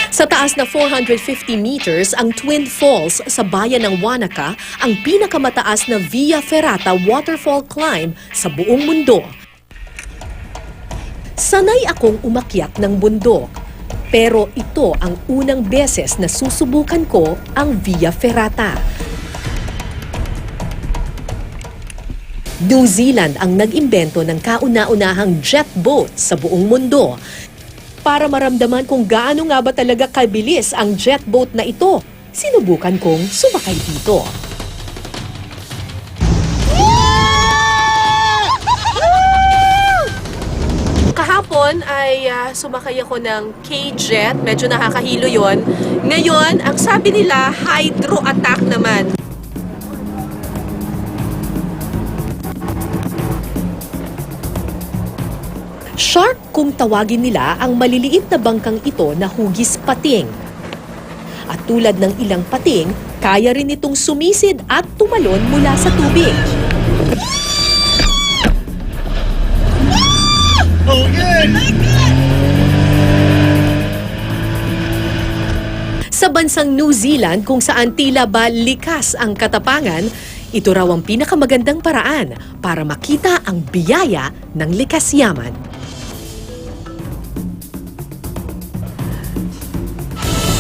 Sa taas na 450 meters, ang Twin Falls sa bayan ng Wanaka ang pinakamataas na Via Ferrata waterfall climb sa buong mundo. Sanay akong umakyat ng bundok, pero ito ang unang beses na susubukan ko ang Via Ferrata. New Zealand ang nag-imbento ng kauna-unahang jet boat sa buong mundo. Para maramdaman kung gaano nga ba talaga kabilis ang jet boat na ito, sinubukan kong sumakay dito. Kahapon ay sumakay ako ng K-Jet, medyo nakakahilo yon. Ngayon, ang sabi nila, hydro attack naman. Shark kung tawagin nila ang maliliit na bangkang ito na hugis pating. At tulad ng ilang pating, kaya rin itong sumisid at tumalon mula sa tubig. Sa bansang New Zealand kung saan tila ba likas ang katapangan, ito raw ang pinakamagandang paraan para makita ang biyaya ng likas yaman.